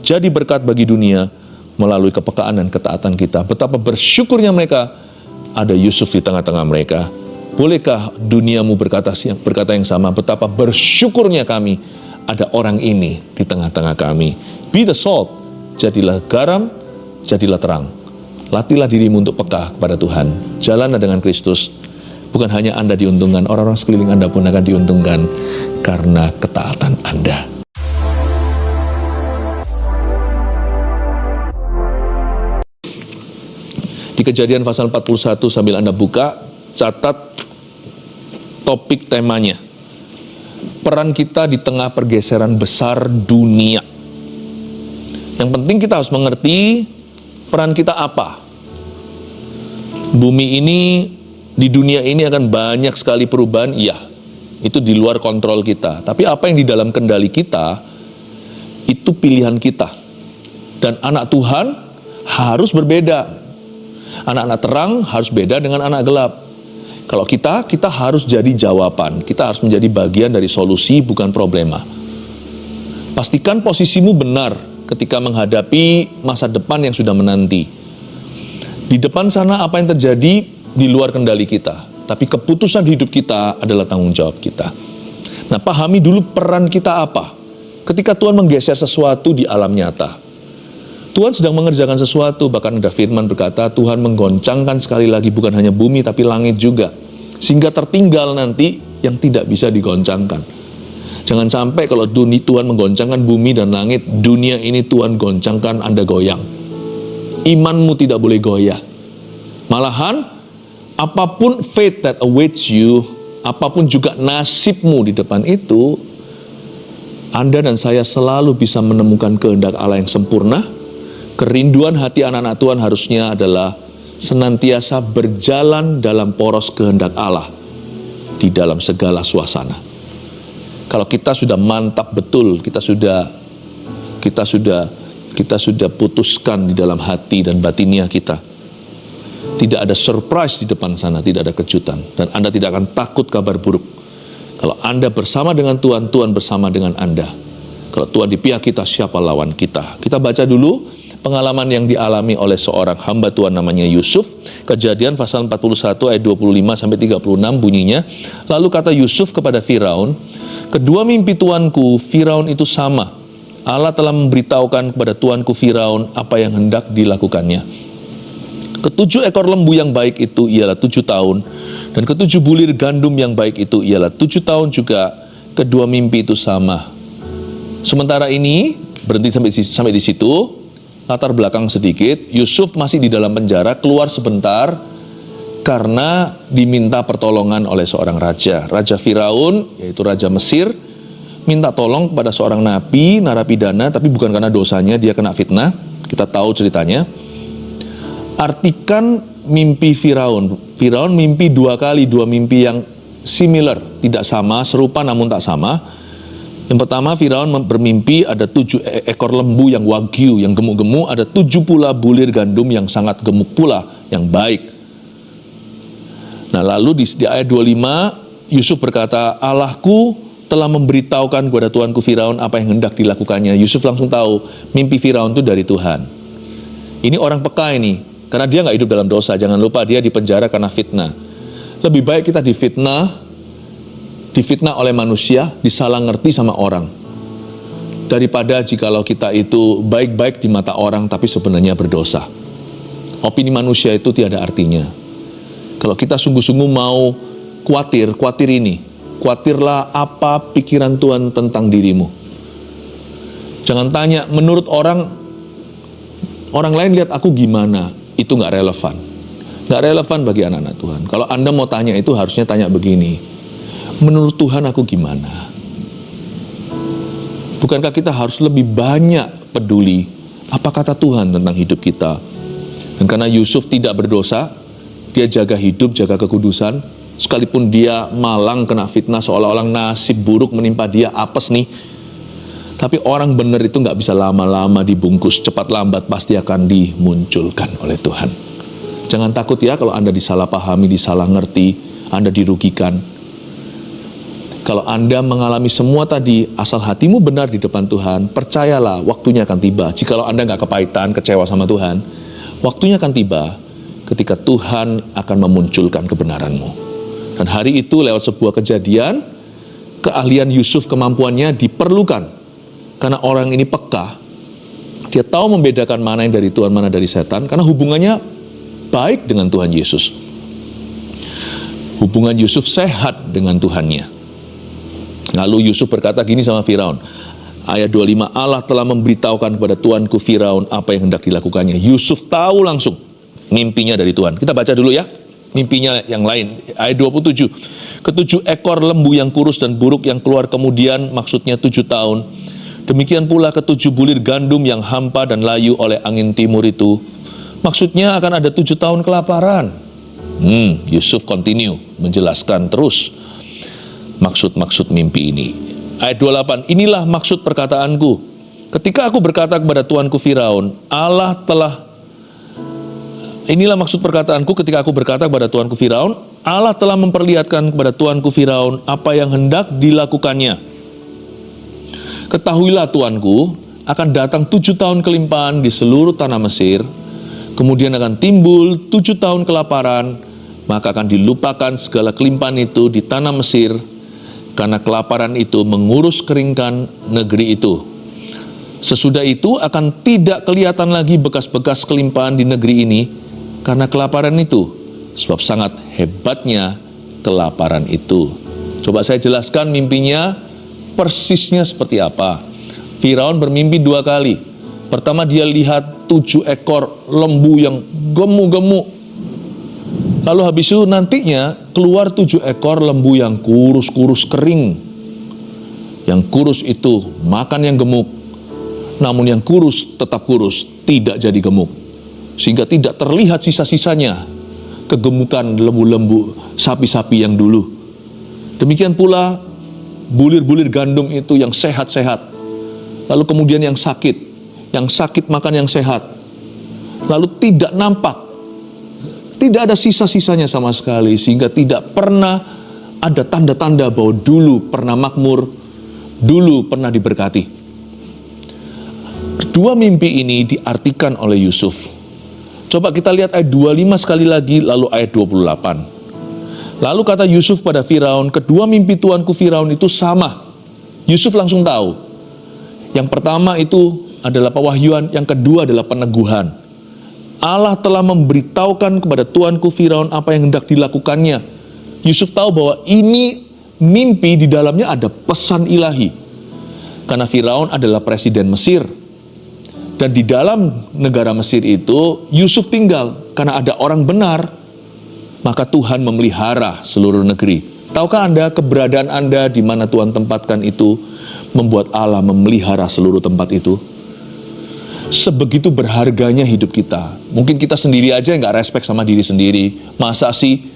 jadi berkat bagi dunia melalui kepekaan dan ketaatan kita. Betapa bersyukurnya mereka ada Yusuf di tengah-tengah mereka. Bolehkah duniamu berkata yang sama? Betapa bersyukurnya kami ada orang ini di tengah-tengah kami. Be the salt, jadilah garam, jadilah terang. Latihlah dirimu untuk peka kepada Tuhan. Jalanlah dengan Kristus. Bukan hanya Anda diuntungkan, orang-orang sekeliling Anda pun akan diuntungkan karena ketaatan Anda. Di Kejadian pasal 41 sambil Anda buka, catat topik temanya. Peran kita di tengah pergeseran besar dunia. Yang penting kita harus mengerti peran kita apa. Bumi ini, di dunia ini akan banyak sekali perubahan, iya. Itu di luar kontrol kita. Tapi apa yang di dalam kendali kita, itu pilihan kita. Dan anak Tuhan harus berbeda. Anak-anak terang harus beda dengan anak gelap. Kalau kita harus jadi jawaban. Kita harus menjadi bagian dari solusi, bukan problema. Pastikan posisimu benar ketika menghadapi masa depan yang sudah menanti. Di depan sana apa yang terjadi di luar kendali kita, tapi keputusan hidup kita adalah tanggung jawab kita. Nah, pahami dulu peran kita apa. Ketika Tuhan menggeser sesuatu di alam nyata, Tuhan sedang mengerjakan sesuatu. Bahkan ada firman berkata, Tuhan menggoncangkan sekali lagi bukan hanya bumi tapi langit juga, sehingga tertinggal nanti yang tidak bisa digoncangkan. Jangan sampai kalau Tuhan menggoncangkan bumi dan langit, dunia ini Tuhan goncangkan, Anda goyang. Imanmu tidak boleh goyah. Malahan apapun fate that awaits you, apapun juga nasibmu di depan itu, Anda dan saya selalu bisa menemukan kehendak Allah yang sempurna. Kerinduan hati anak-anak Tuhan harusnya adalah senantiasa berjalan dalam poros kehendak Allah di dalam segala suasana. Kalau kita sudah mantap betul, kita sudah putuskan di dalam hati dan batinnya kita, tidak ada surprise di depan sana, tidak ada kejutan. Dan Anda tidak akan takut kabar buruk. Kalau Anda bersama dengan Tuhan, Tuhan bersama dengan Anda. Kalau Tuhan di pihak kita, siapa lawan kita? Kita baca dulu pengalaman yang dialami oleh seorang hamba Tuhan namanya Yusuf. Kejadian pasal 41 ayat 25 sampai 36 bunyinya. Lalu kata Yusuf kepada Firaun, kedua mimpi tuanku Firaun itu sama. Allah telah memberitahukan kepada tuanku Firaun apa yang hendak dilakukannya. Ketujuh ekor lembu yang baik itu ialah 7 tahun, dan ketujuh bulir gandum yang baik itu ialah 7 tahun juga. Kedua mimpi itu sama. Sementara ini, berhenti sampai di situ, latar belakang sedikit, Yusuf masih di dalam penjara, keluar sebentar, karena diminta pertolongan oleh seorang raja. Raja Firaun, yaitu Raja Mesir, minta tolong kepada seorang nabi, narapidana, tapi bukan karena dosanya, dia kena fitnah. Kita tahu ceritanya. Artikan mimpi Firaun. Firaun mimpi dua mimpi yang similar, tidak sama, serupa namun tak sama. Yang pertama, Firaun bermimpi ada 7 ekor lembu yang wagyu, yang gemuk-gemuk, ada 7 pula bulir gandum yang sangat gemuk pula, yang baik. Nah, lalu di ayat 25, Yusuf berkata, Allahku telah memberitahukan kepada tuanku Firaun apa yang hendak dilakukannya. Yusuf langsung tahu, mimpi Firaun itu dari Tuhan. Ini orang peka ini. Karena dia nggak hidup dalam dosa. Jangan lupa dia dipenjara karena fitnah. Lebih baik kita difitnah oleh manusia, disalah ngerti sama orang, daripada jikalau kita itu baik-baik di mata orang tapi sebenarnya berdosa. Opini manusia itu tiada artinya. Kalau kita sungguh-sungguh mau khawatirlah apa pikiran Tuhan tentang dirimu. Jangan tanya menurut orang lain lihat aku gimana. Itu nggak relevan. Nggak relevan bagi anak-anak Tuhan. Kalau Anda mau tanya itu harusnya tanya begini. Menurut Tuhan aku gimana? Bukankah kita harus lebih banyak peduli apa kata Tuhan tentang hidup kita? Dan karena Yusuf tidak berdosa, dia jaga hidup, jaga kekudusan. Sekalipun dia malang kena fitnah seolah-olah nasib buruk menimpa dia, apes nih. Tapi orang benar itu nggak bisa lama-lama dibungkus, cepat lambat pasti akan dimunculkan oleh Tuhan. Jangan takut ya kalau Anda disalahpahami, disalah ngerti, Anda dirugikan. Kalau Anda mengalami semua tadi, asal hatimu benar di depan Tuhan, percayalah waktunya akan tiba. Jikalau Anda nggak kepahitan, kecewa sama Tuhan, waktunya akan tiba ketika Tuhan akan memunculkan kebenaranmu. Dan hari itu lewat sebuah kejadian, keahlian Yusuf, kemampuannya diperlukan. Karena orang ini peka, dia tahu membedakan mana yang dari Tuhan, mana dari setan, karena hubungannya baik dengan Tuhan Yesus. Hubungan Yusuf sehat dengan Tuhannya. Lalu Yusuf berkata gini sama Firaun, ayat 25, Allah telah memberitahukan kepada tuanku Firaun apa yang hendak dilakukannya. Yusuf tahu langsung mimpinya dari Tuhan. Kita baca dulu ya, mimpinya yang lain. Ayat 27, ketujuh ekor lembu yang kurus dan buruk yang keluar kemudian, maksudnya 7 tahun. Demikian pula ketujuh bulir gandum yang hampa dan layu oleh angin timur itu, maksudnya akan ada 7 tahun kelaparan. Yusuf continue menjelaskan terus maksud-maksud mimpi ini. Ayat 28, inilah maksud perkataanku. Ketika aku berkata kepada tuanku Firaun, inilah maksud perkataanku ketika aku berkata kepada tuanku Firaun, Allah telah memperlihatkan kepada tuanku Firaun apa yang hendak dilakukannya. Ketahuilah tuanku, akan datang 7 tahun kelimpahan di seluruh tanah Mesir, kemudian akan timbul 7 tahun kelaparan, maka akan dilupakan segala kelimpahan itu di tanah Mesir, karena kelaparan itu mengurus keringkan negeri itu. Sesudah itu akan tidak kelihatan lagi bekas-bekas kelimpahan di negeri ini, karena kelaparan itu, sebab sangat hebatnya kelaparan itu. Coba saya jelaskan mimpinya persisnya seperti apa. Firaun bermimpi 2 kali. Pertama dia lihat 7 ekor lembu yang gemuk-gemuk. Lalu habis itu nantinya keluar 7 ekor lembu yang kurus-kurus kering. Yang kurus itu makan yang gemuk, namun yang kurus tetap kurus, tidak jadi gemuk. Sehingga tidak terlihat sisa-sisanya kegemukan lembu-lembu, sapi-sapi yang dulu. Demikian pula bulir-bulir gandum itu yang sehat-sehat. Lalu kemudian yang sakit makan yang sehat. Lalu tidak nampak, tidak ada sisa-sisanya sama sekali, sehingga tidak pernah ada tanda-tanda bahwa dulu pernah makmur, dulu pernah diberkati. 2 mimpi ini diartikan oleh Yusuf. Coba kita lihat ayat 25 sekali lagi, lalu ayat 28. Lalu kata Yusuf pada Firaun, kedua mimpi tuanku Firaun itu sama. Yusuf langsung tahu. Yang pertama itu adalah pewahyuan, yang kedua adalah peneguhan. Allah telah memberitahukan kepada tuanku Firaun apa yang hendak dilakukannya. Yusuf tahu bahwa ini mimpi, di dalamnya ada pesan ilahi. Karena Firaun adalah presiden Mesir. Dan di dalam negara Mesir itu Yusuf tinggal. Karena ada orang benar, maka Tuhan memelihara seluruh negeri. Tahukah Anda keberadaan Anda di mana Tuhan tempatkan itu membuat Allah memelihara seluruh tempat itu? Sebegitu berharganya hidup kita. Mungkin kita sendiri aja nggak respect sama diri sendiri. Masa sih?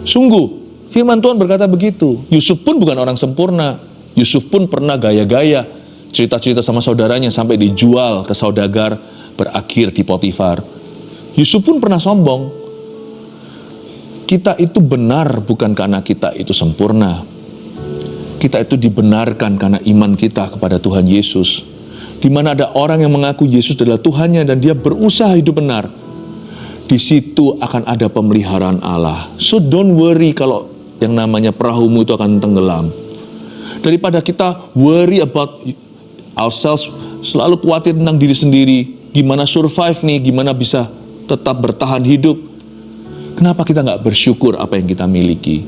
Sungguh, firman Tuhan berkata begitu. Yusuf pun bukan orang sempurna. Yusuf pun pernah gaya-gaya, cerita-cerita sama saudaranya sampai dijual ke saudagar, berakhir di Potifar. Yusuf pun pernah sombong. Kita itu benar bukan karena kita itu sempurna. Kita itu dibenarkan karena iman kita kepada Tuhan Yesus. Di mana ada orang yang mengaku Yesus adalah Tuhannya dan dia berusaha hidup benar, di situ akan ada pemeliharaan Allah. So don't worry kalau yang namanya perahumu itu akan tenggelam. Daripada kita worry about ourselves, selalu khawatir tentang diri sendiri, gimana survive nih, gimana bisa tetap bertahan hidup. Kenapa kita nggak bersyukur apa yang kita miliki?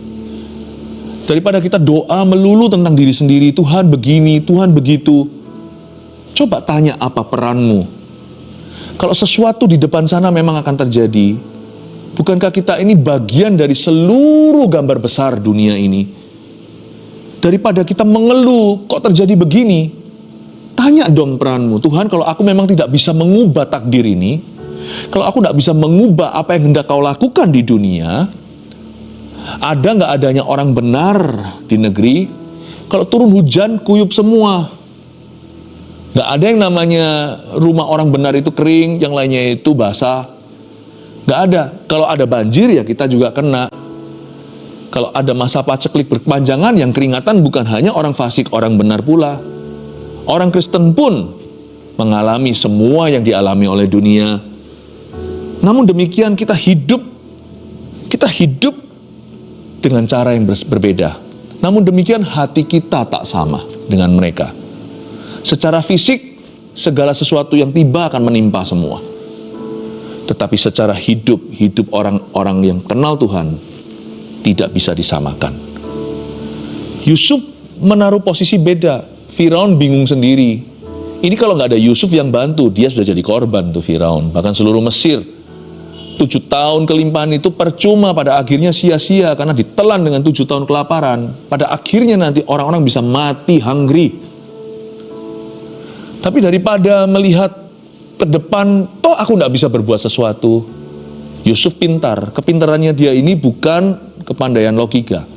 Daripada kita doa melulu tentang diri sendiri, Tuhan begini, Tuhan begitu. Coba tanya apa peranmu. Kalau sesuatu di depan sana memang akan terjadi, bukankah kita ini bagian dari seluruh gambar besar dunia ini? Daripada kita mengeluh, kok terjadi begini? Tanya dong peranmu. Tuhan, kalau aku memang tidak bisa mengubah takdir ini, kalau aku tidak bisa mengubah apa yang hendak kau lakukan di dunia, ada nggak adanya orang benar di negeri? Kalau turun hujan, kuyup semua. Nggak ada yang namanya rumah orang benar itu kering, yang lainnya itu basah. Nggak ada. Kalau ada banjir ya kita juga kena. Kalau ada masa paceklik berkepanjangan, yang keringatan bukan hanya orang fasik, orang benar pula. Orang Kristen pun mengalami semua yang dialami oleh dunia. Namun demikian kita hidup dengan cara yang berbeda. Namun demikian hati kita tak sama dengan mereka. Secara fisik, segala sesuatu yang tiba akan menimpa semua. Tetapi secara hidup orang-orang yang kenal Tuhan tidak bisa disamakan. Yusuf menaruh posisi beda. Firaun bingung sendiri. Ini kalau nggak ada Yusuf yang bantu, dia sudah jadi korban tuh Firaun. Bahkan seluruh Mesir. 7 tahun kelimpahan itu percuma, pada akhirnya sia-sia karena ditelan dengan 7 tahun kelaparan. Pada akhirnya nanti orang-orang bisa mati hungry. Tapi daripada melihat ke depan, toh aku nggak bisa berbuat sesuatu. Yusuf pintar. Kepintarannya dia ini bukan kepandaian logika.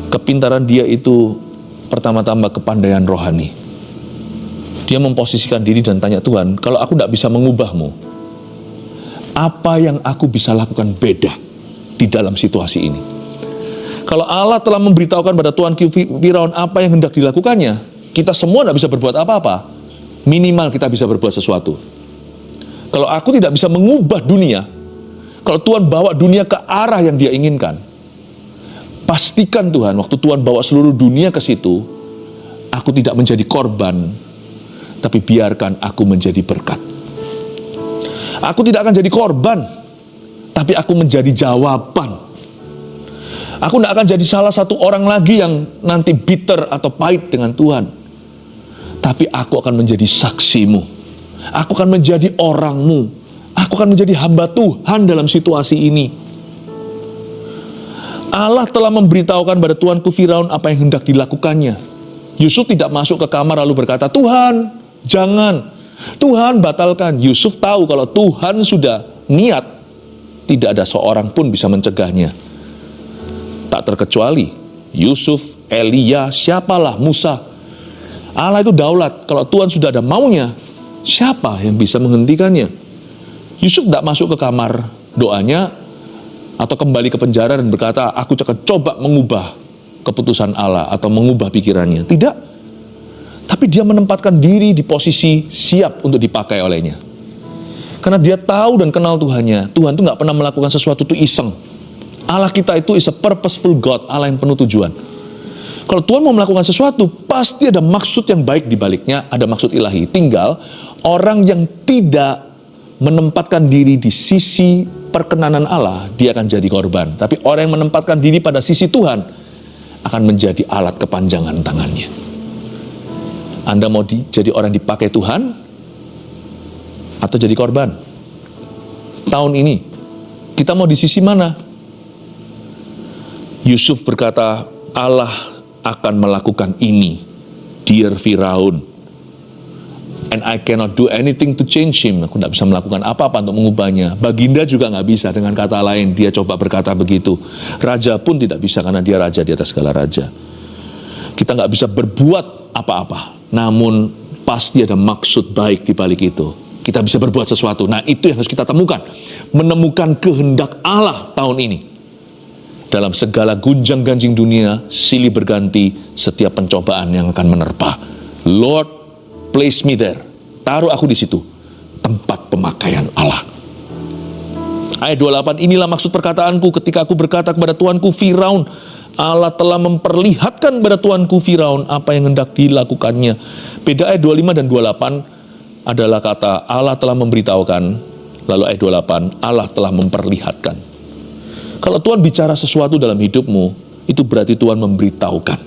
Kepintaran dia itu pertama-tama kepandaian rohani. Dia memposisikan diri dan tanya, Tuhan, kalau aku tidak bisa mengubahmu, apa yang aku bisa lakukan beda di dalam situasi ini? Kalau Allah telah memberitahukan pada Tuan Firaun apa yang hendak dilakukannya, kita semua tidak bisa berbuat apa-apa. Minimal kita bisa berbuat sesuatu. Kalau aku tidak bisa mengubah dunia, kalau Tuhan bawa dunia ke arah yang Dia inginkan, pastikan Tuhan, waktu Tuhan bawa seluruh dunia ke situ, aku tidak menjadi korban, tapi biarkan aku menjadi berkat. Aku tidak akan jadi korban, tapi aku menjadi jawaban. Aku tidak akan jadi salah satu orang lagi yang nanti bitter atau pahit dengan Tuhan. Tapi aku akan menjadi saksimu. Aku akan menjadi orangmu. Aku akan menjadi hamba Tuhan dalam situasi ini. Allah telah memberitahukan pada tuanku Firaun apa yang hendak dilakukannya. Yusuf tidak masuk ke kamar lalu berkata, Tuhan, jangan. Tuhan batalkan. Yusuf tahu kalau Tuhan sudah niat, tidak ada seorang pun bisa mencegahnya. Tak terkecuali Yusuf, Elia, siapalah, Musa. Allah itu daulat. Kalau Tuhan sudah ada maunya, siapa yang bisa menghentikannya? Yusuf tidak masuk ke kamar doanya atau kembali ke penjara dan berkata, aku akan coba mengubah keputusan Allah atau mengubah pikirannya. Tidak. Tapi dia menempatkan diri di posisi siap untuk dipakai olehnya. Karena dia tahu dan kenal Tuhannya. Tuhan itu nggak pernah melakukan sesuatu itu iseng. Allah kita itu is a purposeful God, Allah yang penuh tujuan. Kalau Tuhan mau melakukan sesuatu, pasti ada maksud yang baik di baliknya, ada maksud ilahi. Tinggal orang yang tidak menempatkan diri di sisi perkenanan Allah, dia akan jadi korban. Tapi orang yang menempatkan diri pada sisi Tuhan, akan menjadi alat kepanjangan tangannya. Anda mau jadi orang yang dipakai Tuhan atau jadi korban? Tahun ini kita mau di sisi mana? Yusuf berkata, Allah akan melakukan ini, dear Firaun, and I cannot do anything to change him. Aku tidak bisa melakukan apa-apa untuk mengubahnya. Baginda juga nggak bisa. Dengan kata lain, dia coba berkata begitu. Raja pun tidak bisa karena dia raja di atas segala raja. Kita nggak bisa berbuat apa-apa. Namun pasti ada maksud baik di balik itu. Kita bisa berbuat sesuatu. Nah, itu yang harus kita temukan. Menemukan kehendak Allah tahun ini. Dalam segala gunjang-ganjing dunia, silih berganti setiap pencobaan yang akan menerpa. Lord, place me there. Taruh aku di situ. Tempat pemakaian Allah. Ayat 28, inilah maksud perkataanku ketika aku berkata kepada tuanku Firaun, Allah telah memperlihatkan pada tuanku Firaun apa yang hendak dilakukannya. Beda ayat 25 dan 28 adalah kata Allah telah memberitahukan, lalu ayat 28 Allah telah memperlihatkan. Kalau Tuhan bicara sesuatu dalam hidupmu, itu berarti Tuhan memberitahukan.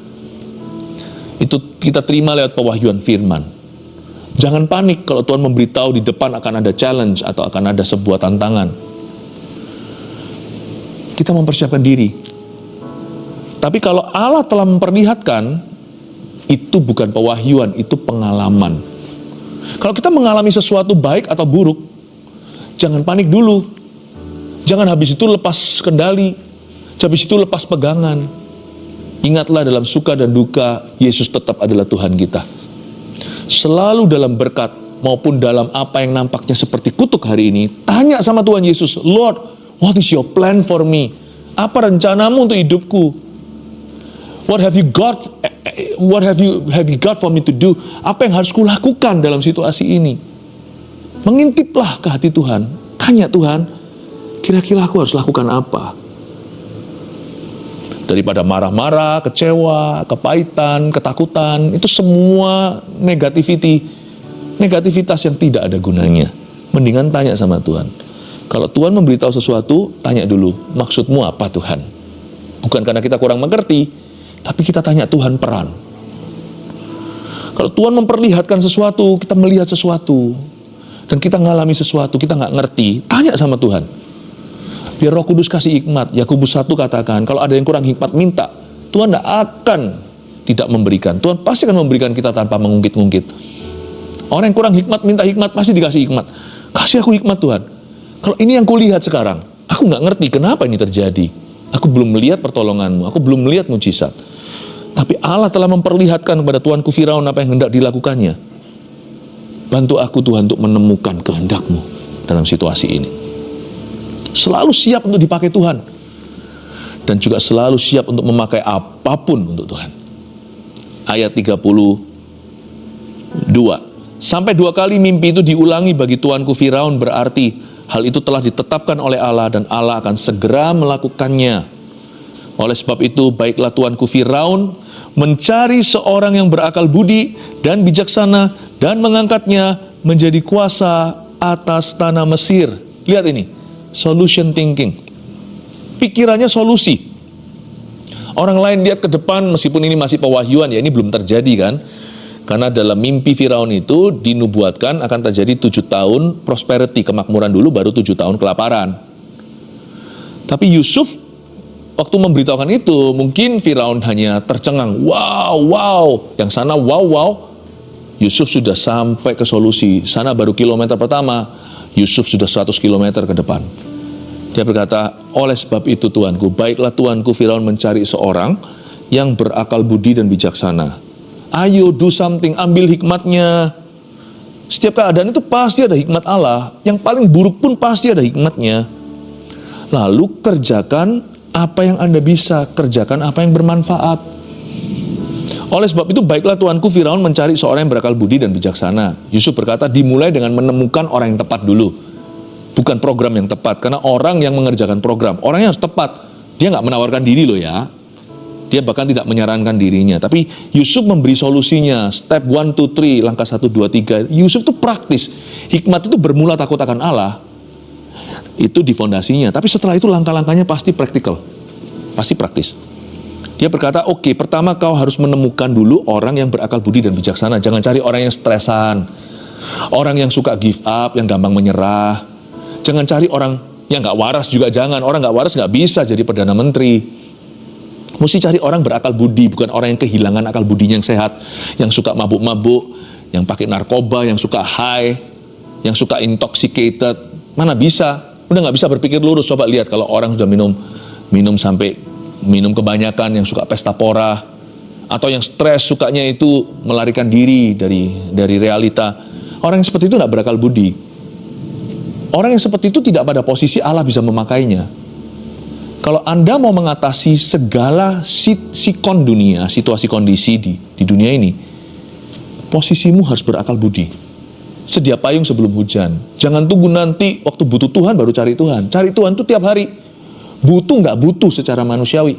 Itu kita terima lewat pewahyuan firman. Jangan panik kalau Tuhan memberitahu di depan akan ada challenge atau akan ada sebuah tantangan. Kita mempersiapkan diri. Tapi kalau Allah telah memperlihatkan, itu bukan pewahyuan, itu pengalaman. Kalau kita mengalami sesuatu baik atau buruk, jangan panik dulu. Jangan habis itu lepas kendali, habis itu lepas pegangan. Ingatlah dalam suka dan duka, Yesus tetap adalah Tuhan kita. Selalu dalam berkat maupun dalam apa yang nampaknya seperti kutuk hari ini, tanya sama Tuhan Yesus, Lord, what is your plan for me? Apa rencanamu untuk hidupku? What have you got? What have you got for me to do? Apa yang harus kulakukan dalam situasi ini? Mengintiplah ke hati Tuhan. Tanya Tuhan, kira-kira aku harus lakukan apa? Daripada marah-marah, kecewa, kepahitan, ketakutan, itu semua negativitas yang tidak ada gunanya. Mendingan tanya sama Tuhan. Kalau Tuhan memberitahu sesuatu, tanya dulu, maksudmu apa Tuhan? Bukan karena kita kurang mengerti, tapi kita tanya Tuhan peran. Kalau Tuhan memperlihatkan sesuatu, kita melihat sesuatu, dan kita ngalami sesuatu, kita nggak ngerti, tanya sama Tuhan. Biar Roh Kudus kasih hikmat. Yakobus 1 katakan, kalau ada yang kurang hikmat, minta. Tuhan tidak akan tidak memberikan. Tuhan pasti akan memberikan kita tanpa mengungkit-ungkit. Orang yang kurang hikmat, minta hikmat, pasti dikasih hikmat. Kasih aku hikmat Tuhan. Kalau ini yang kulihat sekarang, aku nggak ngerti kenapa ini terjadi. Aku belum melihat pertolonganmu, aku belum melihat mujizat. Tapi Allah telah memperlihatkan kepada tuanku Firaun apa yang hendak dilakukannya. Bantu aku Tuhan untuk menemukan kehendakmu dalam situasi ini. Selalu siap untuk dipakai Tuhan. Dan juga selalu siap untuk memakai apapun untuk Tuhan. Ayat 32. Sampai 2 kali mimpi itu diulangi bagi tuanku Firaun, berarti hal itu telah ditetapkan oleh Allah dan Allah akan segera melakukannya. Oleh sebab itu, baiklah tuanku Firaun mencari seorang yang berakal budi dan bijaksana dan mengangkatnya menjadi kuasa atas tanah Mesir. Lihat ini. Solution thinking. Pikirannya solusi. Orang lain lihat ke depan, meskipun ini masih pewahyuan ya, ini belum terjadi kan. Karena dalam mimpi Firaun itu dinubuatkan akan terjadi 7 tahun prosperity, kemakmuran dulu, baru 7 tahun kelaparan. Tapi Yusuf waktu memberitahukan itu, mungkin Firaun hanya tercengang, wow, yang sana wow. Yusuf sudah sampai ke solusi, sana baru kilometer pertama, Yusuf sudah 100 km ke depan. Dia berkata, oleh sebab itu tuanku, baiklah tuanku Firaun mencari seorang yang berakal budi dan bijaksana. Ayo do something, ambil hikmatnya. Setiap keadaan itu pasti ada hikmat Allah. Yang paling buruk pun pasti ada hikmatnya. Lalu kerjakan apa yang Anda bisa, kerjakan apa yang bermanfaat. Oleh sebab itu baiklah tuanku Firaun mencari seorang yang berakal budi dan bijaksana. Yusuf berkata dimulai dengan menemukan orang yang tepat dulu. Bukan program yang tepat. Karena orang yang mengerjakan program, orangnya harus tepat. Dia nggak menawarkan diri loh ya. Dia bahkan tidak menyarankan dirinya. Tapi Yusuf memberi solusinya. Step 1, 2, 3, langkah 1, 2, 3. Yusuf itu praktis. Hikmat itu bermula takut akan Allah. Itu di fondasinya. Tapi setelah itu langkah-langkahnya pasti praktikal. Pasti praktis. Dia berkata, oke, pertama kau harus menemukan dulu orang yang berakal budi dan bijaksana. Jangan cari orang yang stresan. Orang yang suka give up, yang gampang menyerah. Jangan cari orang yang gak waras juga jangan. Orang gak waras gak bisa jadi Perdana Menteri. Mesti cari orang berakal budi, bukan orang yang kehilangan akal budinya yang sehat. Yang suka mabuk-mabuk, yang pakai narkoba, yang suka high, yang suka intoxicated. Mana bisa? Udah gak bisa berpikir lurus. Coba lihat kalau orang sudah minum kebanyakan, yang suka pesta pora, atau yang stres sukanya itu melarikan diri dari realita. Orang yang seperti itu tidak berakal budi. Orang yang seperti itu tidak pada posisi Allah bisa memakainya. Kalau Anda mau mengatasi segala sikon dunia, situasi kondisi di dunia ini, posisimu harus berakal budi. Sedia payung sebelum hujan. Jangan tunggu nanti waktu butuh Tuhan baru cari Tuhan. Cari Tuhan itu tiap hari. Butuh nggak butuh secara manusiawi.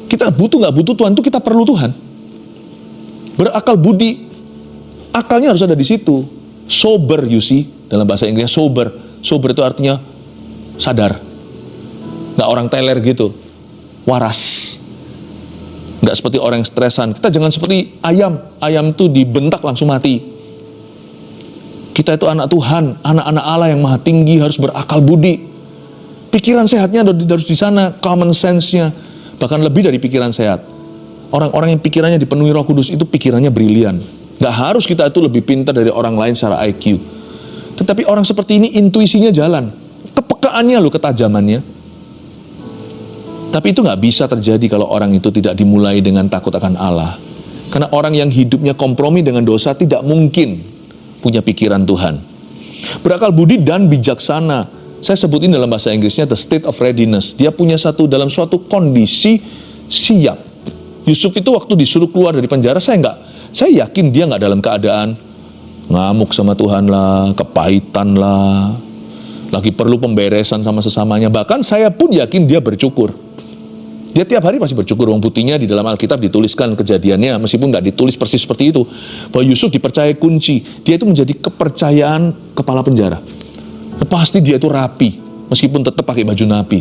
Kita butuh nggak butuh Tuhan itu kita perlu Tuhan. Berakal budi, akalnya harus ada di situ. Sober, you see, dalam bahasa Inggrisnya sober. Sober itu artinya sadar. Nggak orang teler gitu, waras. Nggak seperti orang yang stresan. Kita jangan seperti ayam. Ayam itu dibentak langsung mati. Kita itu anak Tuhan, anak-anak Allah yang maha tinggi, harus berakal budi. Pikiran sehatnya harus di sana, common sense-nya. Bahkan lebih dari pikiran sehat. Orang-orang yang pikirannya dipenuhi Roh Kudus itu pikirannya brilian. Nggak harus kita itu lebih pintar dari orang lain secara IQ. Tetapi orang seperti ini intuisinya jalan. Kepekaannya loh, ketajamannya. Tapi itu nggak bisa terjadi kalau orang itu tidak dimulai dengan takut akan Allah. Karena orang yang hidupnya kompromi dengan dosa tidak mungkin punya pikiran Tuhan. Berakal budi dan bijaksana. Saya sebutin dalam bahasa Inggrisnya the state of readiness. Dia punya dalam suatu kondisi siap. Yusuf itu waktu disuruh keluar dari penjara, saya yakin dia nggak dalam keadaan ngamuk sama Tuhan lah, kepahitan lah, lagi perlu pemberesan sama sesamanya. Bahkan saya pun yakin dia bersyukur. Dia tiap hari pasti bersyukur. Wong buktinya di dalam Alkitab dituliskan kejadiannya, meskipun nggak ditulis persis seperti itu, bahwa Yusuf dipercaya kunci. Dia itu menjadi kepercayaan kepala penjara. Pasti dia itu rapi, meskipun tetap pakai baju napi.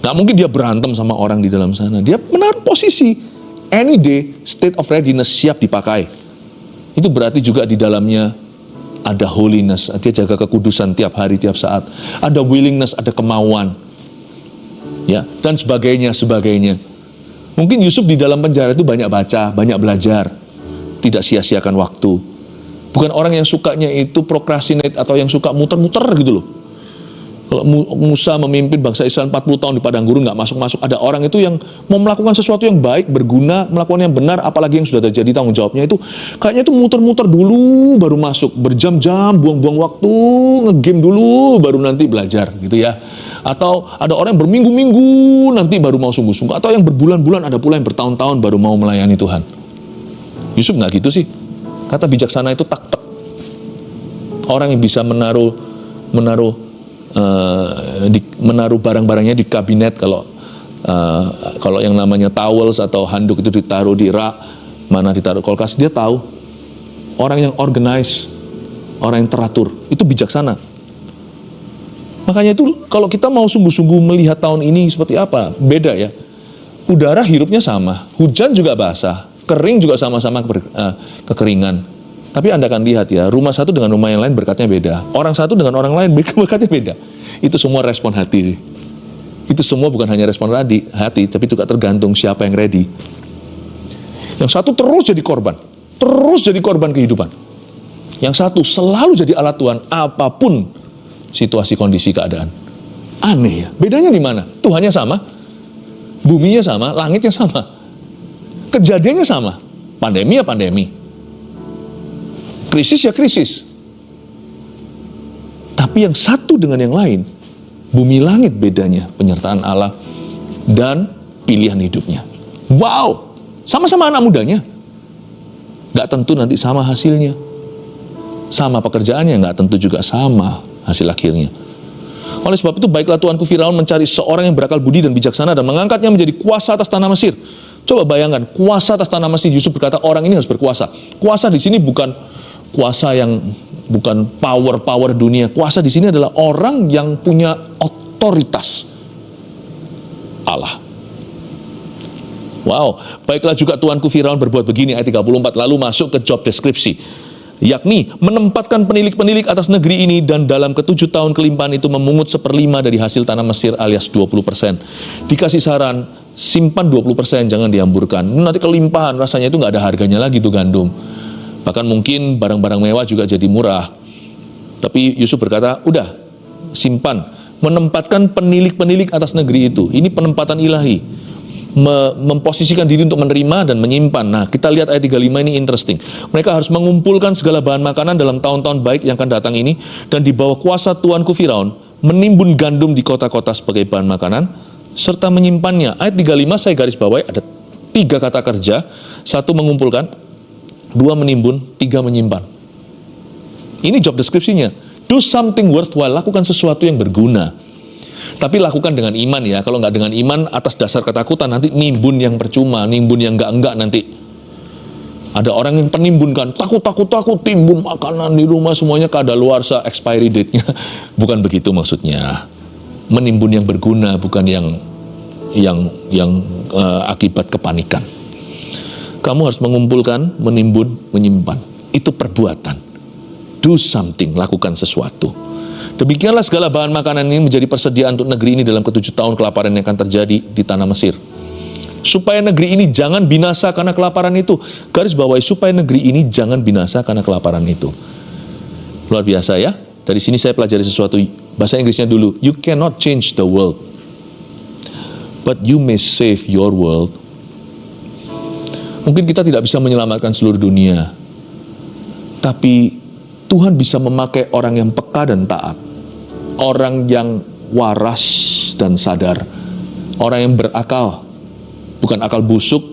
Nggak mungkin dia berantem sama orang di dalam sana. Dia menaruh posisi any day, state of readiness, siap dipakai. Itu berarti juga di dalamnya ada holiness. Dia jaga kekudusan tiap hari, tiap saat. Ada willingness, ada kemauan, ya, dan sebagainya. Mungkin Yusuf di dalam penjara itu banyak baca, banyak belajar, tidak sia-siakan waktu. Bukan orang yang sukanya itu procrastinate atau yang suka muter-muter gitu loh. Kalau Musa memimpin bangsa Israel 40 tahun di padang gurun nggak masuk-masuk, ada orang itu yang mau melakukan sesuatu yang baik, berguna, melakukan yang benar, apalagi yang sudah terjadi tanggung jawabnya itu kayaknya itu muter-muter dulu baru masuk, berjam-jam buang-buang waktu, ngegame dulu baru nanti belajar gitu ya. Atau ada orang yang berminggu-minggu nanti baru mau sungguh-sungguh, atau yang berbulan-bulan, ada pula yang bertahun-tahun baru mau melayani Tuhan. Yusuf nggak gitu sih. Kata bijaksana itu tak-tak. Orang yang bisa menaruh barang-barangnya di kabinet, kalau yang namanya towels atau handuk itu ditaruh di rak, mana ditaruh kulkas, dia tahu. Orang yang organize, orang yang teratur, itu bijaksana. Makanya itu kalau kita mau sungguh-sungguh melihat tahun ini seperti apa, beda ya. Udara hirupnya sama, hujan juga basah, kering juga sama-sama kekeringan. Tapi Anda akan lihat ya, rumah satu dengan rumah yang lain berkatnya beda. Orang satu dengan orang lain berkatnya beda. Itu semua respon hati sih. Itu semua bukan hanya respon hati, tapi juga tergantung siapa yang ready. Yang satu terus jadi korban kehidupan. Yang satu selalu jadi alat Tuhan, apapun situasi, kondisi, keadaan. Aneh ya, bedanya di mana? Tuhannya sama, buminya sama, langitnya sama. Kejadiannya sama, pandemi ya pandemi, krisis ya krisis. Tapi yang satu dengan yang lain, bumi langit bedanya, penyertaan Allah dan pilihan hidupnya. Wow, sama-sama anak mudanya, gak tentu nanti sama hasilnya. Sama pekerjaannya, gak tentu juga sama hasil akhirnya. Oleh sebab itu, baiklah tuanku Firaun mencari seorang yang berakal budi dan bijaksana dan mengangkatnya menjadi kuasa atas tanah Mesir. Coba bayangkan, kuasa atas tanah Mesir. Yusuf berkata orang ini harus berkuasa. Kuasa di sini bukan kuasa yang bukan power dunia. Kuasa di sini adalah orang yang punya otoritas Allah. Wow, baiklah juga tuanku Firaun berbuat begini, ayat 34, lalu masuk ke job deskripsi, yakni menempatkan penilik-penilik atas negeri ini dan dalam ke-7 tahun kelimpahan itu memungut 1/5 dari hasil tanah Mesir alias 20%. Dikasih saran, simpan 20%, jangan dihamburkan. Nanti kelimpahan, rasanya itu nggak ada harganya lagi tuh gandum. Bahkan mungkin barang-barang mewah juga jadi murah. Tapi Yusuf berkata, udah, simpan. Menempatkan penilik-penilik atas negeri itu. Ini penempatan ilahi. Memposisikan diri untuk menerima dan menyimpan. Nah, kita lihat ayat 35 ini interesting. Mereka harus mengumpulkan segala bahan makanan dalam tahun-tahun baik yang akan datang ini, dan di bawah kuasa tuanku Firaun, menimbun gandum di kota-kota sebagai bahan makanan, serta menyimpannya. Ayat 35 saya garis bawahi, ada 3 kata kerja. 1 mengumpulkan, 2 menimbun, 3 menyimpan. Ini job deskripsinya. Do something worthwhile, lakukan sesuatu yang berguna. Tapi lakukan dengan iman ya. Kalau nggak dengan iman, atas dasar ketakutan, nanti nimbun yang percuma, nimbun yang enggak nanti. Ada orang yang penimbunkan, takut, timbun makanan di rumah semuanya kadaluarsa, expiry date-nya. Bukan begitu maksudnya. Menimbun yang berguna, bukan yang akibat kepanikan. Kamu harus mengumpulkan, menimbun, menyimpan. Itu perbuatan. Do something, lakukan sesuatu. Demikianlah segala bahan makanan ini menjadi persediaan untuk negeri ini dalam ke-7 tahun kelaparan yang akan terjadi di tanah Mesir. Supaya negeri ini jangan binasa karena kelaparan itu. Garis bawahi, supaya negeri ini jangan binasa karena kelaparan itu. Luar biasa ya. Dari sini saya pelajari sesuatu. Bahasa Inggrisnya dulu. You cannot change the world, but you may save your world. Mungkin kita tidak bisa menyelamatkan seluruh dunia, tapi Tuhan bisa memakai orang yang peka dan taat orang yang waras dan sadar, orang yang berakal, bukan akal busuk,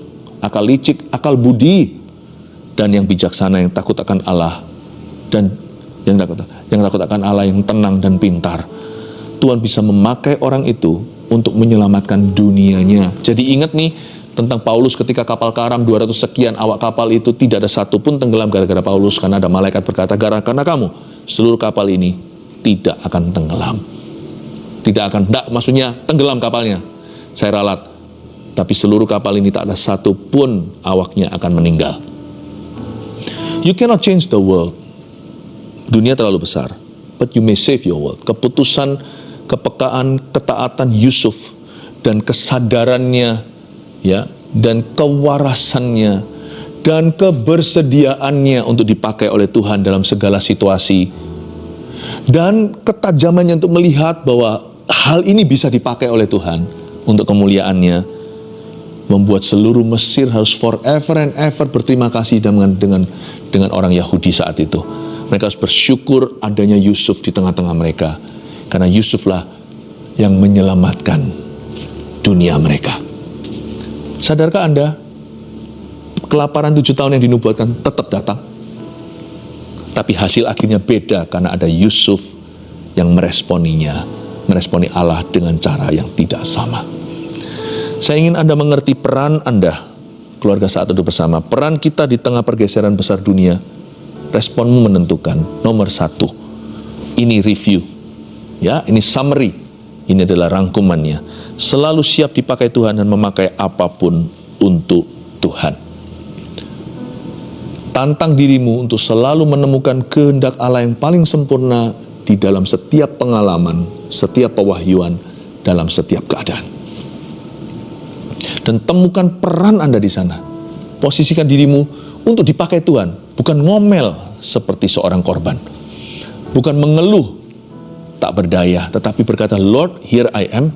akal licik, akal budi, dan yang bijaksana, yang takut akan Allah, dan yang takut akan Allah, yang tenang dan pintar. Tuhan bisa memakai orang itu untuk menyelamatkan dunianya. Jadi ingat nih tentang Paulus ketika kapal karam 200 sekian awak kapal itu tidak ada satupun tenggelam gara-gara Paulus, karena ada malaikat berkata, karena kamu seluruh kapal ini tidak akan tenggelam. Maksudnya tenggelam kapalnya, saya ralat, tapi seluruh kapal ini tak ada satupun awaknya akan meninggal. You cannot change the world. Dunia terlalu besar, but you may save your world. Keputusan, kepekaan, ketaatan Yusuf dan kesadarannya, ya, dan kewarasannya dan kebersediaannya untuk dipakai oleh Tuhan dalam segala situasi, dan ketajamannya untuk melihat bahwa hal ini bisa dipakai oleh Tuhan untuk kemuliaannya, membuat seluruh Mesir harus forever and ever berterima kasih dengan orang Yahudi saat itu. Mereka harus bersyukur adanya Yusuf di tengah-tengah mereka, karena Yusuflah yang menyelamatkan dunia mereka. Sadarkah Anda, kelaparan 7 tahun yang dinubuatkan tetap datang, tapi hasil akhirnya beda karena ada Yusuf yang meresponi Allah dengan cara yang tidak sama. Saya ingin Anda mengerti peran Anda, keluarga Saat Teduh Bersama, peran kita di tengah pergeseran besar dunia. Responmu menentukan. Nomor 1, ini review, ya, ini summary, ini adalah rangkumannya. Selalu siap dipakai Tuhan dan memakai apapun untuk Tuhan. Tantang dirimu untuk selalu menemukan kehendak Allah yang paling sempurna di dalam setiap pengalaman, setiap pewahyuan, dalam setiap keadaan. Dan temukan peran Anda di sana. Posisikan dirimu untuk dipakai Tuhan, bukan ngomel seperti seorang korban, bukan mengeluh tak berdaya, tetapi berkata, Lord, here I am,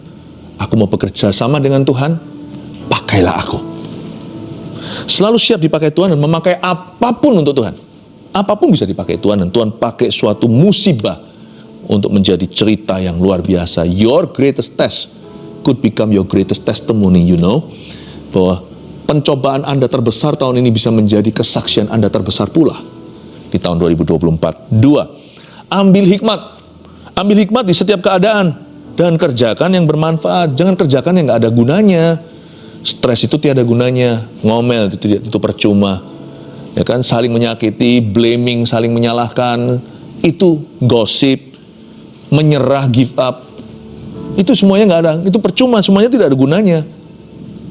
aku mau bekerja sama dengan Tuhan, pakailah aku. Selalu siap dipakai Tuhan dan memakai apapun untuk Tuhan. Apapun bisa dipakai Tuhan, dan Tuhan pakai suatu musibah untuk menjadi cerita yang luar biasa. Your greatest test could become your greatest testimony, you know, bahwa pencobaan Anda terbesar tahun ini bisa menjadi kesaksian Anda terbesar pula di tahun 2024. 2, ambil hikmat. Ambil hikmat di setiap keadaan dan kerjakan yang bermanfaat. Jangan kerjakan yang gak ada gunanya. Stres itu tiada gunanya. Ngomel itu percuma. Ya kan, saling menyakiti, blaming, saling menyalahkan, itu gosip, menyerah, give up. Itu semuanya gak ada, itu percuma, semuanya tidak ada gunanya.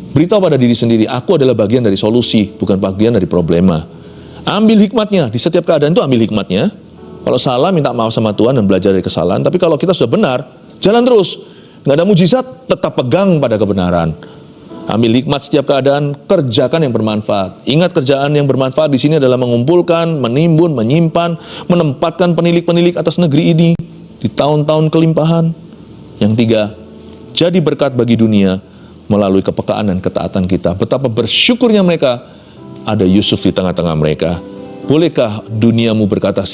Beritahu pada diri sendiri, aku adalah bagian dari solusi, bukan bagian dari problema. Ambil hikmatnya, di setiap keadaan itu ambil hikmatnya. Kalau salah, minta maaf sama Tuhan dan belajar dari kesalahan. Tapi kalau kita sudah benar, jalan terus. Nggak ada mujizat, tetap pegang pada kebenaran. Ambil hikmat setiap keadaan, kerjakan yang bermanfaat. Ingat, kerjaan yang bermanfaat di sini adalah mengumpulkan, menimbun, menyimpan, menempatkan penilik-penilik atas negeri ini di tahun-tahun kelimpahan. Yang 3, jadi berkat bagi dunia melalui kepekaan dan ketaatan kita. Betapa bersyukurnya mereka ada Yusuf di tengah-tengah mereka. Bolehkah duniamu berkata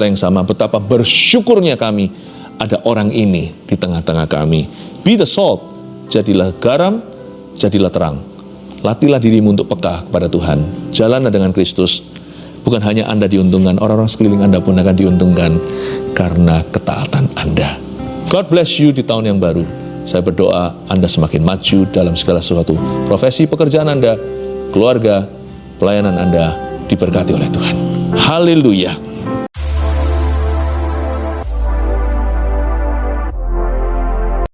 yang sama? Betapa bersyukurnya kami ada orang ini di tengah-tengah kami. Be the salt, jadilah garam, jadilah terang. Latihlah dirimu untuk peka kepada Tuhan. Jalanlah dengan Kristus. Bukan hanya Anda diuntungkan, orang-orang sekeliling Anda pun akan diuntungkan karena ketaatan Anda. God bless you di tahun yang baru. Saya berdoa Anda semakin maju dalam segala sesuatu. Profesi pekerjaan Anda, keluarga, pelayanan Anda diberkati oleh Tuhan. Haleluya.